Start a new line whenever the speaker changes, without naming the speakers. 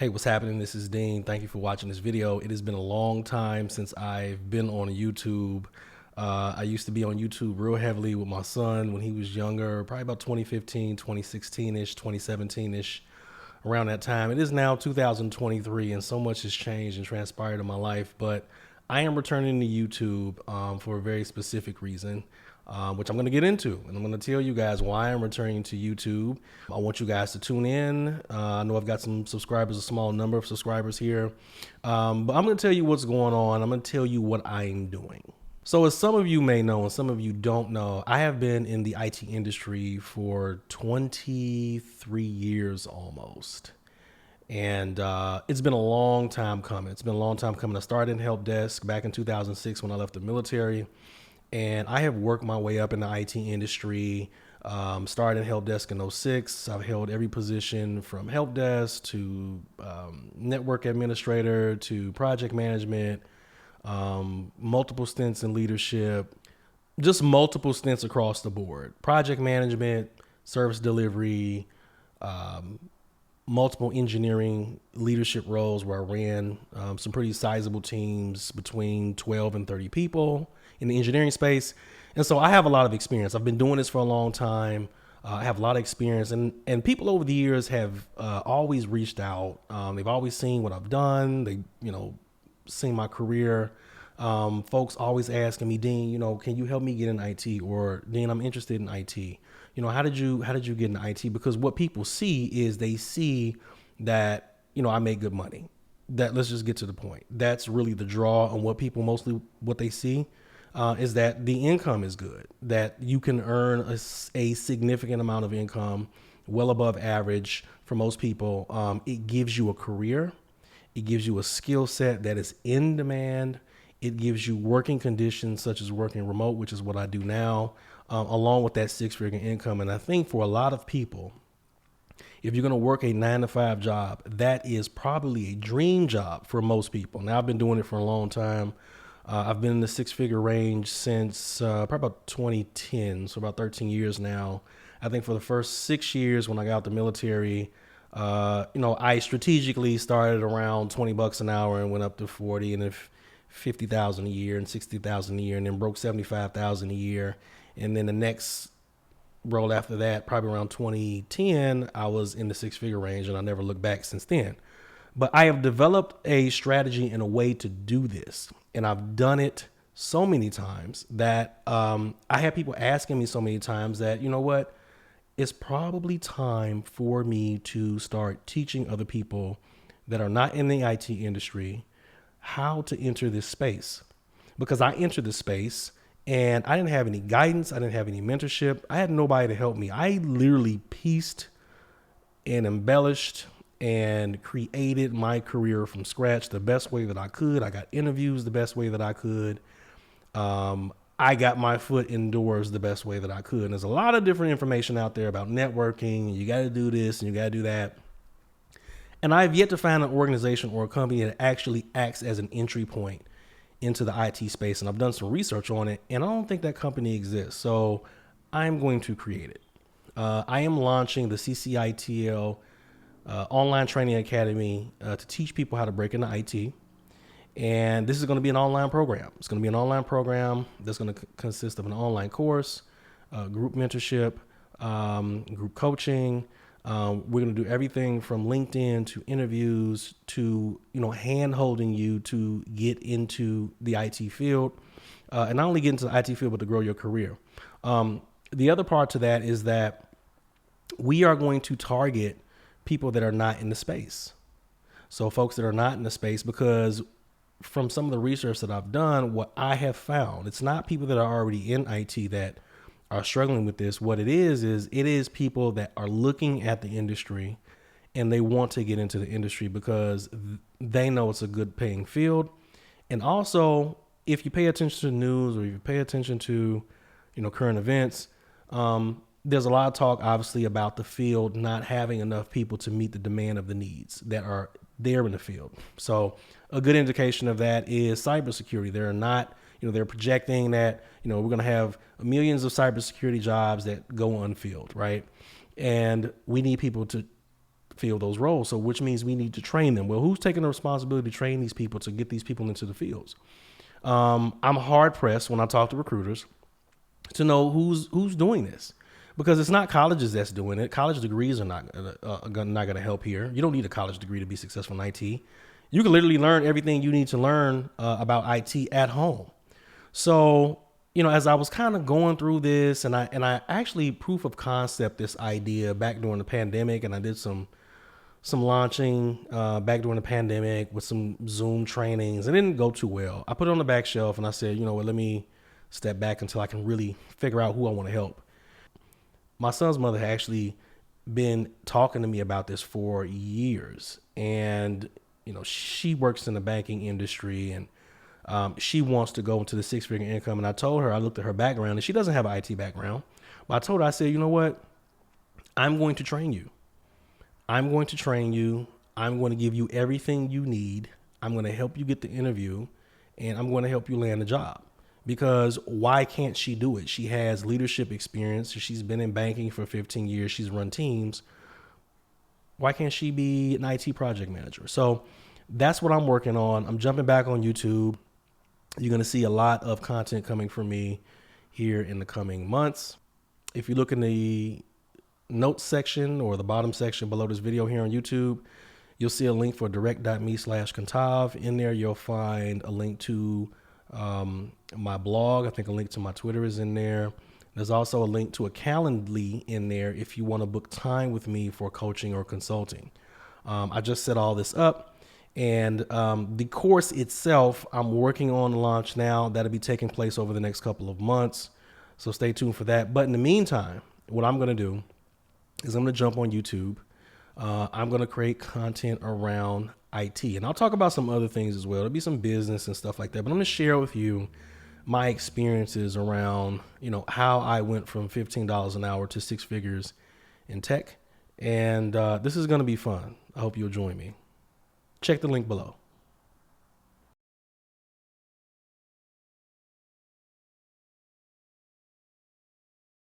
Hey, what's happening? This is Dean. Thank you for watching this video. It has been a long time since I've been on YouTube. I used to be on YouTube real heavily with my son when he was younger, probably about 2015, 2016-ish, 2017-ish, around that time. It is now 2023 and so much has changed and transpired in my life, but I am returning to YouTube for a very specific reason. Which I'm going to get into, and I'm going to tell you guys why I'm returning to YouTube. I want you guys to tune in. I know I've got some subscribers, a small number of subscribers here, but I'm going to tell you what's going on. I'm going to tell you what I'm doing. So as some of you may know and some of you don't know, I have been in the IT industry for 23 years almost. And it's been a long time coming. It's been a long time coming. I started in help desk back in 2006 when I left the military. And I have worked my way up in the IT industry, started in help desk in '06. I've held every position from help desk to network administrator to project management, multiple stints in leadership, just multiple stints across the board. Project management, service delivery, multiple engineering leadership roles where I ran some pretty sizable teams between 12 and 30 people in the engineering space. And so I have a lot of experience. I've been doing this for a long time. I have a lot of experience, and people over the years have always reached out. They've always seen what I've done. They, seen my career. Folks always asking me, Dean, can you help me get in IT? Or Dean, I'm interested in IT. How did you get into IT? Because what people see is they see that, I make good money. That, let's just get to the point. That's really the draw on what people mostly, what they see. Is that the income is good, that you can earn a significant amount of income, well above average for most people. It gives you a career. It gives you a skill set that is in demand. It gives you working conditions such as working remote, which is what I do now, along with that six-figure income. And I think for a lot of people, if you're going to work a 9-to-5 job, that is probably a dream job for most people. Now, I've been doing it for a long time. I've been in the six-figure range since probably about 2010, so about 13 years now. I think for the first 6 years when I got out the military, I strategically started around $20 an hour and went up to 40 and if 50,000 a year and 60,000 a year, and then broke 75,000 a year. And then the next role after that, probably around 2010, I was in the six-figure range, and I never looked back since then. But I have developed a strategy and a way to do this. And I've done it so many times that I have people asking me so many times that, what, it's probably time for me to start teaching other people that are not in the IT industry how to enter this space. Because I entered this space and I didn't have any guidance. I didn't have any mentorship. I had nobody to help me. I literally pieced and embellished and created my career from scratch the best way that I could. I got interviews the best way that I could. I got my foot indoors the best way that I could. And there's a lot of different information out there about networking. And you got to do this and you got to do that. And I've yet to find an organization or a company that actually acts as an entry point into the IT space. And I've done some research on it, and I don't think that company exists. So I'm going to create it. I am launching the CCITL online training academy to teach people how to break into IT. And this is going to be an online program. It's going to be an online program that's going to consist of an online course, group mentorship, group coaching. We're going to do everything from LinkedIn to interviews to, hand holding you to get into the IT field, and not only get into the IT field, but to grow your career. The other part to that is that we are going to target people that are not in the space. So folks that are not in the space, because from some of the research that I've done, what I have found, it's not people that are already in IT that are struggling with this. What it is people that are looking at the industry and they want to get into the industry because they know it's a good paying field. And also, if you pay attention to the news or if you pay attention to, current events, there's a lot of talk, obviously, about the field not having enough people to meet the demand of the needs that are there in the field. So a good indication of that is cybersecurity. They're not, they're projecting that, we're going to have millions of cybersecurity jobs that go unfilled, right? And we need people to fill those roles. So which means we need to train them. Well, who's taking the responsibility to train these people to get these people into the fields? I'm hard pressed when I talk to recruiters to know who's doing this, because it's not colleges that's doing it. College degrees are not going to help here. You don't need a college degree to be successful in IT. You can literally learn everything you need to learn about IT at home. So, as I was kind of going through this, and I actually proof of concept this idea back during the pandemic, and I did some launching back during the pandemic with some Zoom trainings. It didn't go too well. I put it on the back shelf and I said, you know what, let me step back until I can really figure out who I want to help. My son's mother had actually been talking to me about this for years. And, she works in the banking industry, and she wants to go into the six-figure income. And I told her, I looked at her background, and she doesn't have an IT background. But I told her, I said, you know what? I'm going to train you. I'm going to train you. I'm going to give you everything you need. I'm going to help you get the interview, and I'm going to help you land a job. Because why can't she do it? She has leadership experience. She's been in banking for 15 years. She's run teams. Why can't she be an IT project manager? So that's what I'm working on. I'm jumping back on YouTube. You're going to see a lot of content coming from me here in the coming months. If you look in the notes section or the bottom section below this video here on YouTube, you'll see a link for direct.me/Kantav. In there, you'll find a link to my blog. I think a link to my Twitter is in there. There's also a link to a Calendly in there if you want to book time with me for coaching or consulting. I just set all this up, and the course itself, I'm working on launch now. That'll be taking place over the next couple of months. So stay tuned for that. But in the meantime, what I'm going to do is I'm going to jump on YouTube. I'm going to create content around IT, and I'll talk about some other things as well. There'll be some business and stuff like that, but I'm going to share with you my experiences around, how I went from $15 an hour to six figures in tech. And this is going to be fun. I hope you'll join me. Check the link below.